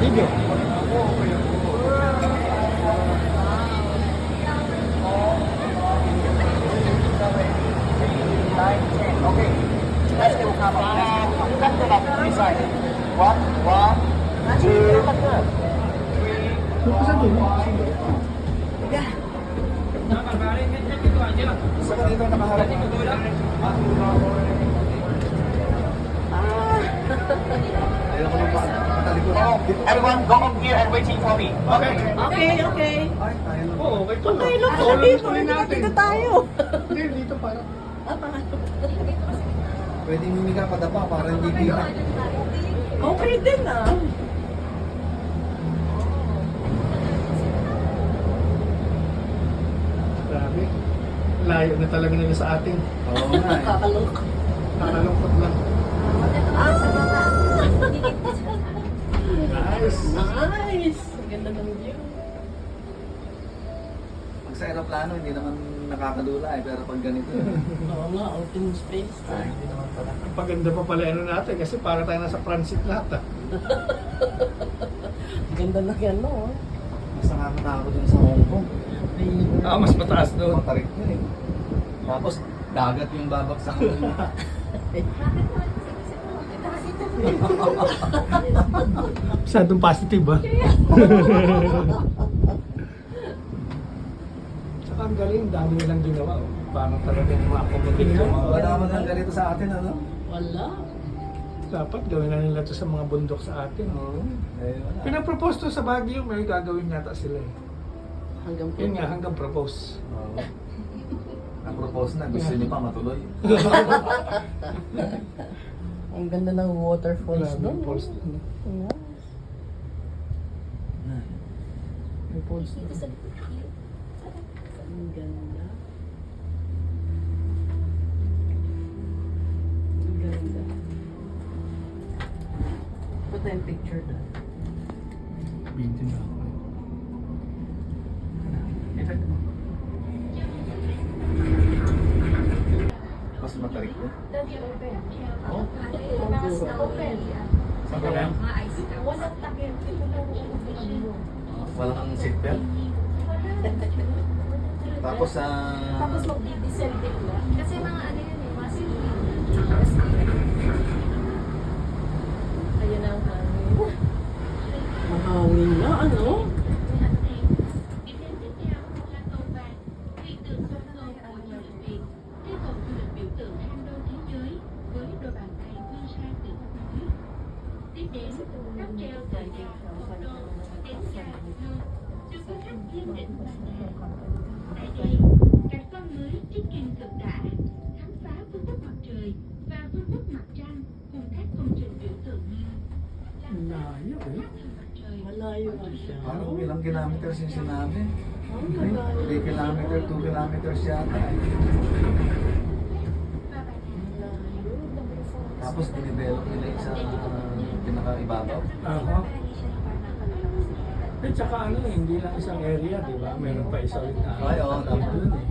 Video. Okay. Let's go come on. Cut the left this side. One, two, three. Saan dito nakaharap? Ayun ako nung patalikod. Everyone go on here and waiting for me. Okay. Okay, okay. Ay, tayo na. Oo, okay to. Okay, look na dito. Dito tayo. Hindi, dito para. Pwedeng humiga padapa para hindi kita. Okay din ah. Grabe. Layo na talaga nila sa atin. Oo nga eh. Kakalungkot. Nakalungkot lang. Nice. Nice. Ang ganda ng view. Pag sa aeroplano, hindi naman nakakalula eh. Pero pag ganito, Oo nga, open space. ay, hindi naman pala. Ang paganda pa pala ano natin kasi para tayo nasa transit lahat ah. Ang ganda ng ano. oh. Mas nakakatakot dun sa Hong Kong. Ah, mas mataas doon. Matarik na eh. Tapos, dagat yung babagsak mo. Masyadong positive ah. Saka ang galing, dami nilang ginawa. Oh. Parang talagang ma-accommodate yung mga... Wala naman ang ganito sa atin, ano? Wala. Dapat gawin na nila ito sa mga bundok sa atin. Oo. Eh, wala. Pinapropose to sa Baguio, may gagawin yata sila eh. Hanggang Yun nga, hanggang propose. Oo. Na-propose na, gusto niyo pa matuloy. Ang ganda ng waterfalls Grabe doon. yung falls doon. Nice. May falls doon. Ang ganda. Ang ganda. Put tayong picture doon. Binti na ako. Mas matarik ko. Oh, Saan ka lang? Walang seatbelt. Tapos sa... Tapos mag-descend din na. Kasi mga ano yun eh, mga ayun ang hangin. mahangin na, ano? Tại đây, các con mới trekking cực đại, khám phá vương quốc mặt trời và vương quốc mặt trăng cùng các công trình biểu tượng như Layo eh. mặt trời. Malayo na siya. Ano, ilang kilometers yung sinabi? Oh, malayo. 3 kilometer, 2 kilometers yata. Tapos dinevelop nila yung sa pinaka-ibabaw. Aha. At saka ano eh, hindi lang isang area, di ba? Meron pa isa ulit na Ay, oo, tama. doon eh.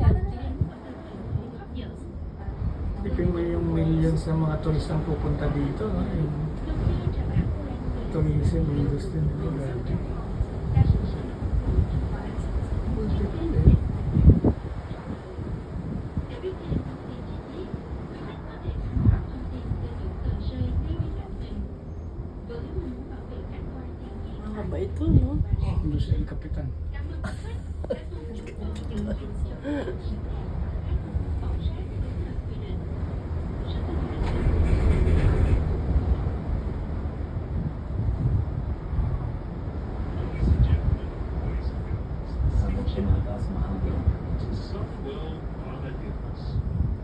Tipin mo yung millions ng mga turistang pupunta dito, no? Yung tourism industry nila. Grabe. Multiple eh. Mahaba ito, no? Doon sa El Capitan. Sabot siya mataas mahangin. Softwell Armadillos,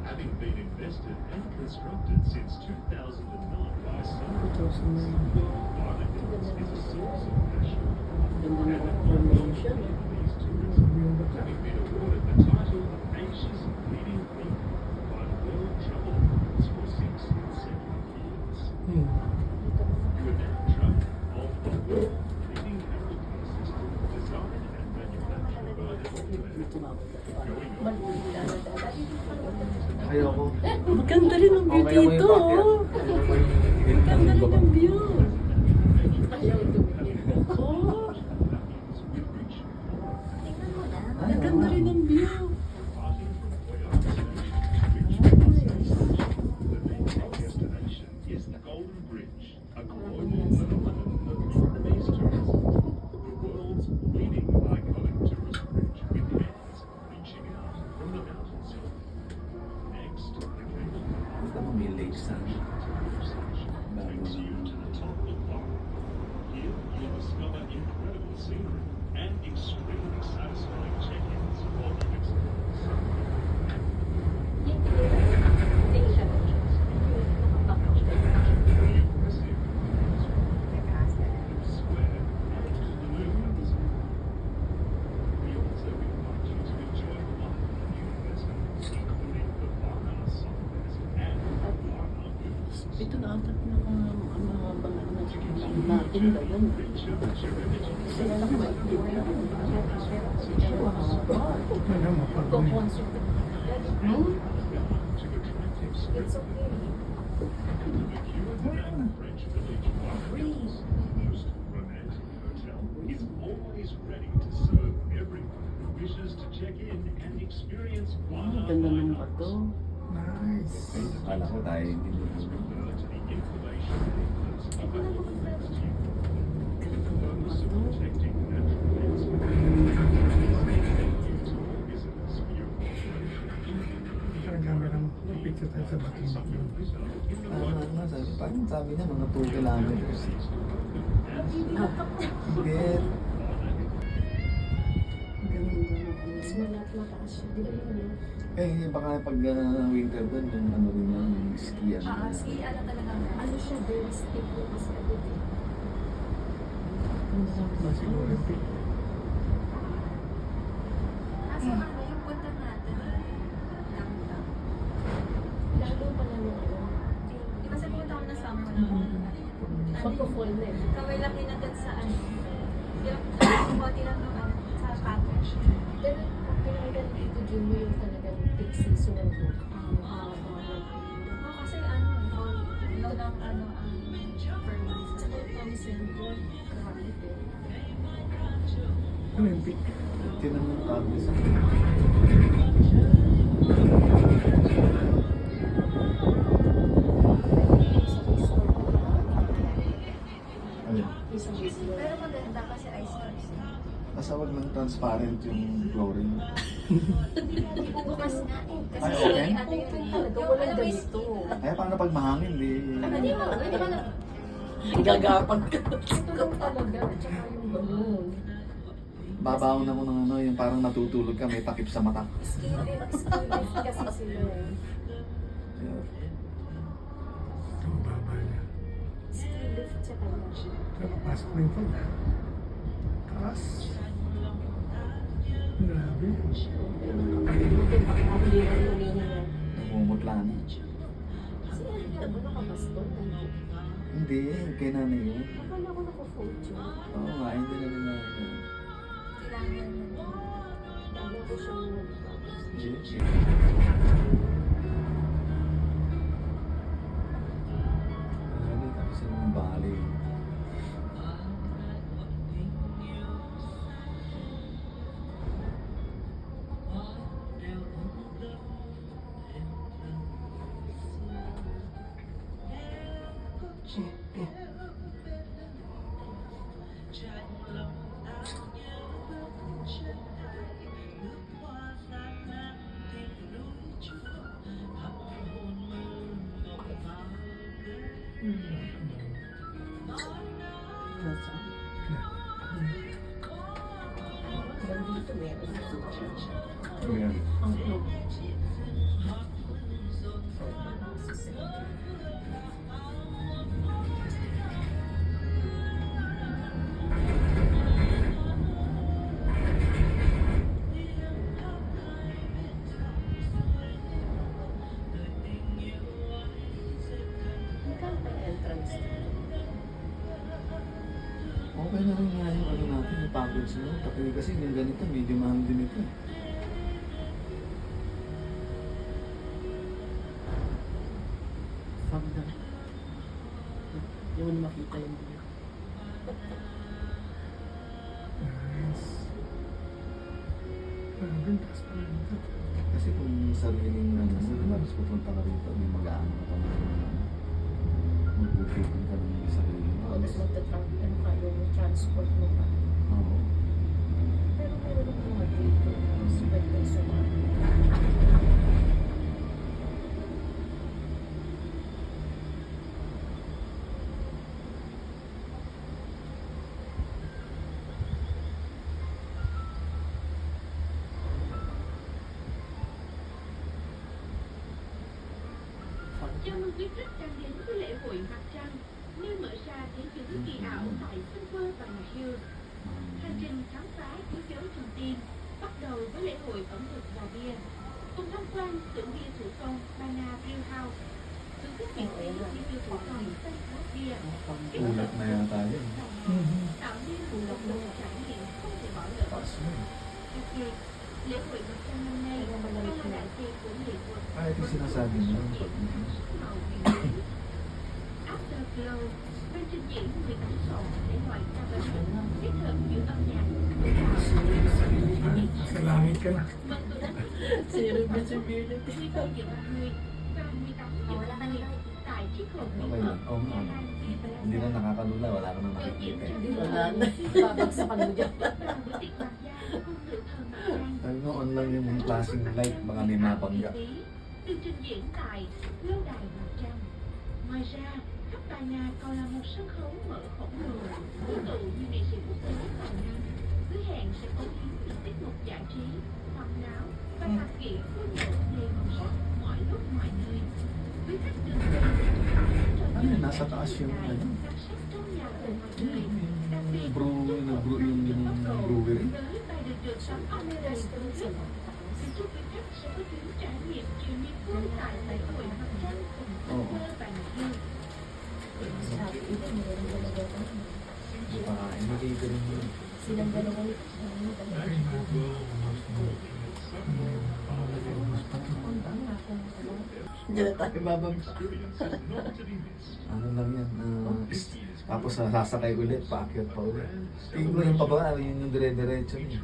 having been invested and constructed since 2009 by Softwell 2009. Armadillos is a source of passion. Ganda ng formation. These tourists, having been awarded the title of Asia's leading peak by the World Travel Awards for 6 consecutive years. Quebec Truck of the world leading maritime system designed and manufactured by the Dito na ako. Ayoko. Maganda rin ang view Okay ako dito, yung bakit. oh. Maganda rin ang view. Natin ba yun? Sila lang ba? Ano, mapagod. It's okay. French Village Wines, the most romantic hotel, is always ready to serve everyone who wishes to check in and experience Ang ganda ng bato. Nice. Kala ko tayo hindi mo. to the information that's available to you. Purpose of protecting natural landscape. Visitors for your Parang kamerang picture tayo sa bato. Ano sabi? Parang sabi niya mga 2 kilometers. Hindi. Mas mataas. Di ba yun? Eh, baka pag winter doon, yung ano rin yan, yung ski ano. Ski, ano talaga, ano siya, very steep yung kasi everything. Mas Olympic. Kaso ano, yung punta natin, downtown. Lalo pa naman ako. Di ba sa pumunta ko na summer, wala ko Magpo-fall na eh. Kaway lang din natin sa ano, yung konti lang nung ano, sa package. Pero ang pinagalan dito, Jun, mo yung talagang peak season ng book. No, kasi ano, no lang ano, permits. Tsaka yung December, grabe din. Olympic. Tinanong kami sa ano. Isang resort. Pero maganda kasi ice cream. Basta wag lang transparent yung chlorine. Bukas nga eh. Kasi Ay, okay. ano yun, Talaga yung walang ano, may ganito. Kaya paano pag mahangin, di... Hindi mo, hindi mo na. Gagapag ka. Ito lang talaga. Tsaka yung balloon. Babaon ako ng ano, yung parang natutulog ka, may takip sa mata. Ski lift kasi sila eh. Yeah. Ang baba niya. Ski lift tsaka lang. Pero pasok na yung pag. Taas. Grabe. Namumutla na. Kasi ano nakabaston? Hindi, kay nanay yun. Akala ko naka-photo. Oo nga, hindi na nila. Kailangan na. Ano ko siya Grabe, tapos yung bali. Nandito meron. Ayan. Ang club. Magkano pa yung entrance dito? Okay na rin nga yung ano natin, yung package mo. Kasi yung ganito, medyo mahal din ito. Fog na. Hindi mo na makita yung view. Nice. Grabe, ang taas pala dito. Kasi kung sariling ano, tapos pupunta ka rito, may mag-aano ka pa naman. Mag-booking ka ng sarili mo. Tapos ano kayo, may transport mo pa. Oo. Pero meron ng mga dito. Sabay kayo sumama. Chào mừng quý khách đang đến với lễ hội mặt trăng, nơi mở ra thế giới kỳ ảo tại Sunworld Banana Hills. Hành trình khám phá thế giới thần tiên bắt đầu với lễ hội ẩm thực và bia, cùng tham quan tưởng bia thủ công Banana Brew House. Từ các vị trí những điều của con Tây Bắc Bia, Ulat na yata yun. tạo nên một cộng đồng trải nghiệm không thể bỏ lỡ. Taas mo eh. Đặc biệt, lễ hội mặt trăng năm nay đang là đại diện của nghệ thuật Ah, ito yung sinasabi niyo. màu huyền bí. Afterglow đang trình diễn 10 ấn phẩm để loại ca bánh kết hợp giữa âm nhạc,舞蹈, Sa langit ka na. mừng tuổi đất Zero visibility. 14 giờ 30 và 18 giờ 30 tại chiếc hộp mỹ Okay lang. thuật Oo nga. Hindi na nakakalula. Wala ka nang Vở diễn nakikita. trang eh. Wala na. Babagsakan mo dyan. bằng bữa tiệc bàn giao cung tự thần mặt trăng. Ay, noon lang yung klaseng light. Baka may mapangga. Được trình diễn tại lâu đài mặt trăng. Ngoài ra, khắp tòa nhà còn là một sân khấu mở khổng lồ, hội tụ nhiều nghệ sĩ quốc tế tài năng, hứa hẹn sẽ cống hiến những tiết mục giải trí, hoạt náo và đặc biệt vui nhộn đầy màu sắc mọi lúc mọi nơi. Quý khách được Ano yun? Nasa taas yung ano? đặc sắc trong nhà từ ngoài đời, đặc biệt Nag-brew yung brewery. với bài được trượt sóng American Tourist. Xin chúc quý khách sẽ có chuyến trải nghiệm chiều niềm vui tại lễ hội mặt trăng cùng Oo. thơ và nhạc yêu. Pakain. Nakita rin yun. Silang dalawa ni Ay, naku. Diyan na tayo bababa. Ano lang yan. Tapos sasakay ulit. Paakyat pa ulit. Tingin ko yung pababa. Yun yung dire-diretso niya.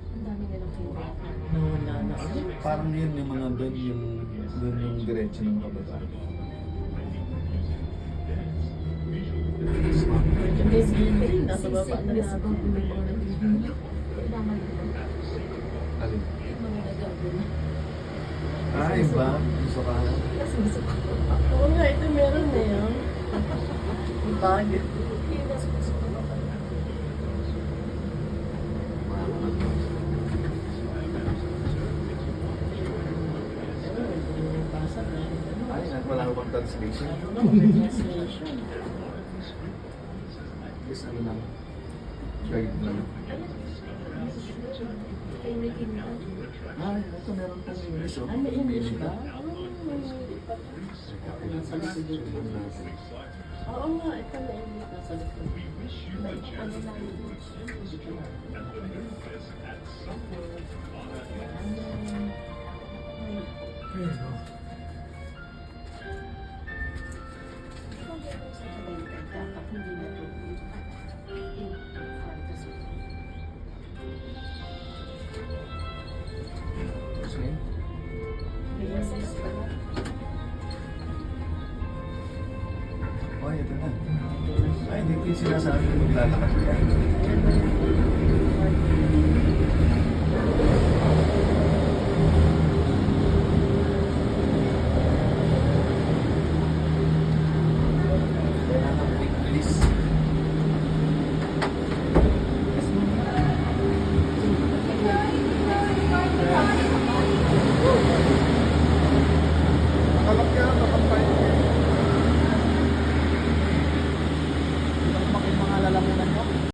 Ang dami nilang feedback. Nawala na. Parang yun yung mga doon yung diretso ng pababa. Yung visibility, nasa baba na natin. Alin? Mga nagagawin. Ah, iba. Gusto ka. Oo nga, ito meron na yan. Ang bagay. Ay, wala ko pang translation. Yes, ano lang. Guide lang. Ah, ito meron pong English, oh. Ay, may English ba? Tingnan natin. Oo nga, ito may English nasa likod. May ano lang yun. Ayun, no? Sige. Oh, ito na. Ay, hindi ko yung sinasabi maglalakad ka.